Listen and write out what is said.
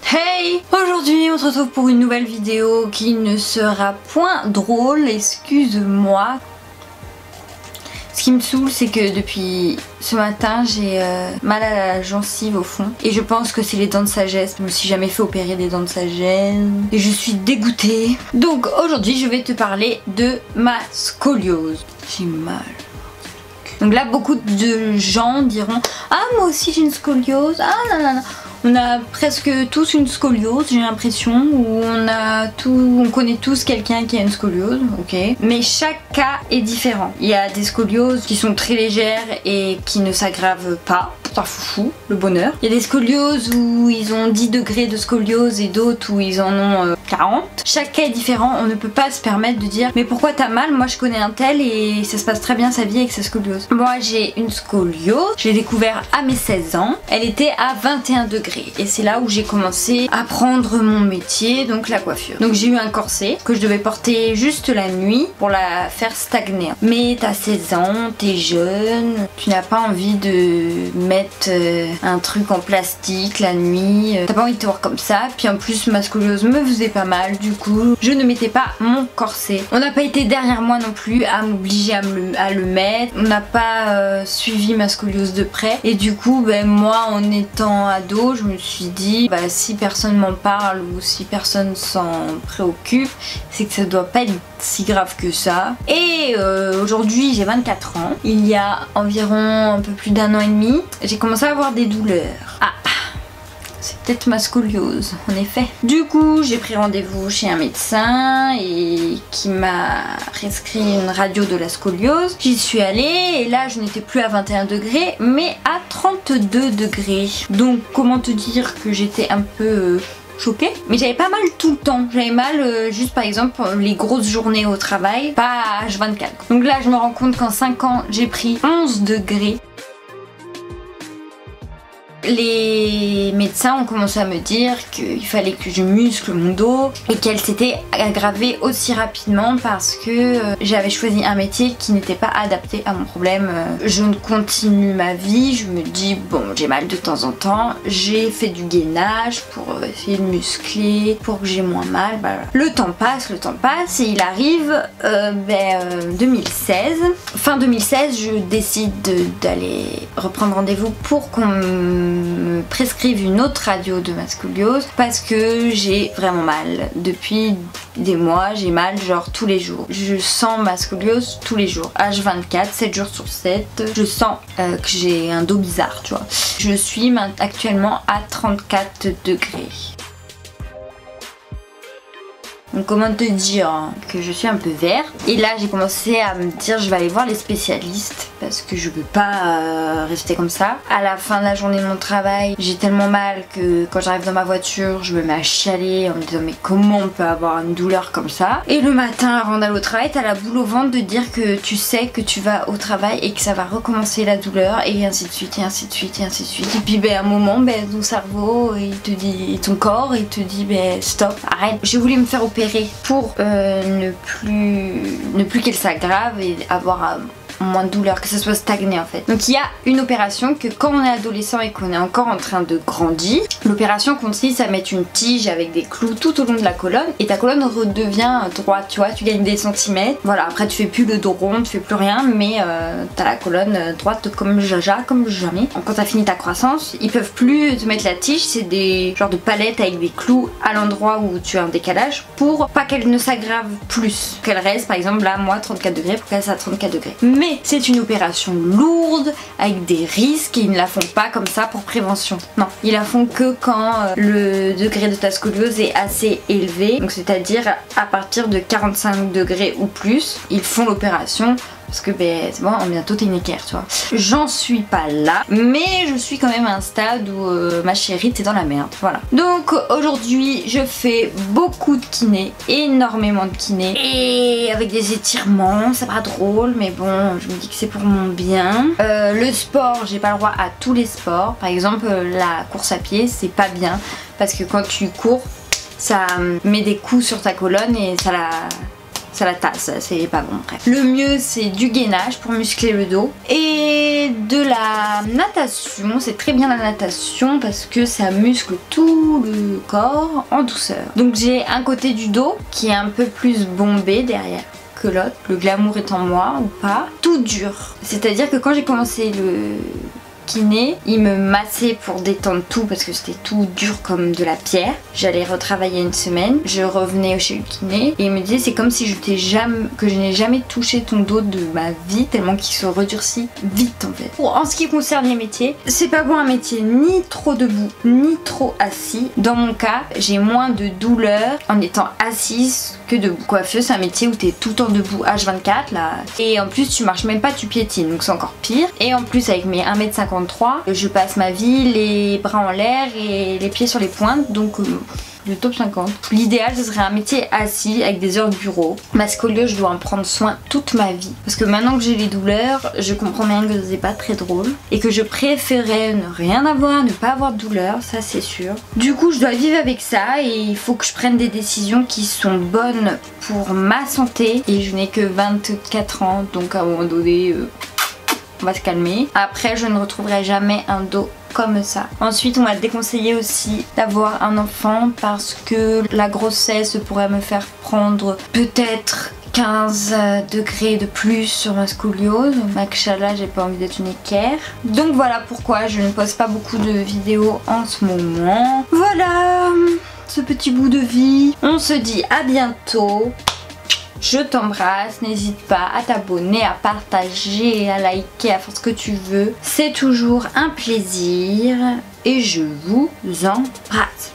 Hey! Aujourd'hui on se retrouve pour une nouvelle vidéo qui ne sera point drôle, excuse-moi. Ce qui me saoule, c'est que depuis ce matin j'ai mal à la gencive au fond. Et je pense que c'est les dents de sagesse. Je me suis jamais fait opérer des dents de sagesse. Et je suis dégoûtée. Donc aujourd'hui je vais te parler de ma scoliose. J'ai mal. Donc là beaucoup de gens diront: ah moi aussi j'ai une scoliose, ah non non non. On a presque tous une scoliose, j'ai l'impression, ou on connaît tous quelqu'un qui a une scoliose, ok. Mais chaque cas est différent. Il y a des scolioses qui sont très légères et qui ne s'aggravent pas. Ça foufou, le bonheur. Il y a des scolioses où ils ont 10 degrés de scoliose et d'autres où ils en ont 40. Chaque cas est différent, on ne peut pas se permettre de dire mais pourquoi t'as mal, moi je connais un tel et ça se passe très bien sa vie avec sa scoliose. Moi j'ai une scoliose, je l'ai découvert à mes 16 ans, elle était à 21 degrés et c'est là où j'ai commencé à prendre mon métier, donc la coiffure. Donc j'ai eu un corset que je devais porter juste la nuit pour la faire stagner. Mais t'as 16 ans, t'es jeune, tu n'as pas envie de mettre un truc en plastique la nuit, t'as pas envie de te voir comme ça, puis en plus ma scoliose me faisait pas mal, du coup je ne mettais pas mon corset. On n'a pas été derrière moi non plus à m'obliger à le mettre, on n'a pas suivi ma scoliose de près et du coup moi en étant ado je me suis dit si personne m'en parle ou si personne s'en préoccupe, c'est que ça doit pas être si grave que ça. Et aujourd'hui j'ai 24 ans, il y a environ un peu plus d'un an et demi j'ai commencé à avoir des douleurs. Ah, c'est peut-être ma scoliose, en effet. Du coup, j'ai pris rendez-vous chez un médecin et qui m'a prescrit une radio de la scoliose. J'y suis allée et là, je n'étais plus à 21 degrés, mais à 32 degrés. Donc, comment te dire que j'étais un peu choquée, mais j'avais pas mal tout le temps. J'avais mal juste par exemple les grosses journées au travail, pas à H24. Donc là, je me rends compte qu'en 5 ans, j'ai pris 11 degrés. Les médecins ont commencé à me dire qu'il fallait que je muscle mon dos et qu'elle s'était aggravée aussi rapidement parce que j'avais choisi un métier qui n'était pas adapté à mon problème. Je continue ma vie, je me dis bon j'ai mal de temps en temps, j'ai fait du gainage pour essayer de muscler, pour que j'ai moins mal. Voilà. Le temps passe et il arrive 2016. Fin 2016 je décide d'aller reprendre rendez-vous pour qu'on me prescrive une autre radio de ma scoliose parce que j'ai vraiment mal. Depuis des mois, j'ai mal genre tous les jours. Je sens ma scoliose tous les jours. H24, 7 jours sur 7. Je sens que j'ai un dos bizarre, tu vois. Je suis actuellement à 34 degrés. Donc comment te dire que je suis un peu vert. Et là j'ai commencé à me dire je vais aller voir les spécialistes parce que je peux pas rester comme ça. À la fin de la journée de mon travail, j'ai tellement mal que quand j'arrive dans ma voiture, je me mets à chialer en me disant mais comment on peut avoir une douleur comme ça. Et le matin avant d'aller au travail, t'as la boule au ventre de dire que tu sais que tu vas au travail et que ça va recommencer la douleur et ainsi de suite et ainsi de suite et ainsi de suite. Et puis à un moment, ton cerveau il te dit, ton corps il te dit stop, arrête. J'ai voulu me faire opérer pour ne plus qu'elle s'aggrave et avoir moins de douleur, que ça soit stagné en fait. Donc il y a une opération que quand on est adolescent et qu'on est encore en train de grandir, l'opération consiste à mettre une tige avec des clous tout au long de la colonne et ta colonne redevient droite, tu vois, tu gagnes des centimètres. Voilà, après tu fais plus le dos rond, tu fais plus rien, mais t'as la colonne droite comme jaja, comme jamais. Quand t'as fini ta croissance, ils peuvent plus te mettre la tige, c'est des genres de palettes avec des clous à l'endroit où tu as un décalage pour pas qu'elle ne s'aggrave plus, qu'elle reste par exemple là moi 34 degrés pour qu'elle soit à 34 degrés. Mais c'est une opération lourde avec des risques et ils ne la font pas comme ça pour prévention. Non, ils la font que quand le degré de ta scoliose est assez élevé, donc c'est-à-dire à partir de 45 degrés ou plus, ils font l'opération. Parce que c'est bon, bientôt t'es une équerre, tu vois. J'en suis pas là, mais je suis quand même à un stade où ma chérie t'es dans la merde, voilà. Donc aujourd'hui je fais beaucoup de kiné, énormément de kiné, et avec des étirements, c'est pas drôle, mais bon, je me dis que c'est pour mon bien. Le sport, j'ai pas le droit à tous les sports. Par exemple, la course à pied, c'est pas bien, parce que quand tu cours, ça met des coups sur ta colonne et ça ça la tasse, c'est pas bon, bref. Le mieux c'est du gainage pour muscler le dos et de la natation. C'est très bien la natation parce que ça muscle tout le corps en douceur. Donc j'ai un côté du dos qui est un peu plus bombé derrière que l'autre, le glamour est en moi ou pas, tout dur. C'est-à-dire que quand j'ai commencé le kiné, il me massait pour détendre tout parce que c'était tout dur comme de la pierre. J'allais retravailler une semaine, je revenais chez le kiné et il me disait c'est comme si je n'ai jamais touché ton dos de ma vie tellement qu'il se redurcit vite en fait. En ce qui concerne les métiers, c'est pas bon un métier ni trop debout ni trop assis. Dans mon cas, j'ai moins de douleur en étant assise que debout. Coiffeuse, c'est un métier où t'es tout le temps debout H24 là. Et en plus tu marches même pas, tu piétines, donc c'est encore pire. Et en plus avec mes 1m53, je passe ma vie les bras en l'air et les pieds sur les pointes, donc le top 50. L'idéal ce serait un métier assis avec des heures de bureau. Ma scoliose, je dois en prendre soin toute ma vie. Parce que maintenant que j'ai les douleurs, je comprends bien que c'est pas très drôle. Et que je préférais ne rien avoir, ne pas avoir de douleur, ça c'est sûr. Du coup je dois vivre avec ça et il faut que je prenne des décisions qui sont bonnes pour ma santé. Et je n'ai que 24 ans, donc à un moment donné... on va se calmer. Après, je ne retrouverai jamais un dos comme ça. Ensuite, on m'a déconseillé aussi d'avoir un enfant parce que la grossesse pourrait me faire prendre peut-être 15 degrés de plus sur ma scoliose. Machallah, j'ai pas envie d'être une équerre. Donc voilà pourquoi je ne poste pas beaucoup de vidéos en ce moment. Voilà ce petit bout de vie. On se dit à bientôt. Je t'embrasse, n'hésite pas à t'abonner, à partager, à liker, à faire ce que tu veux. C'est toujours un plaisir et je vous embrasse.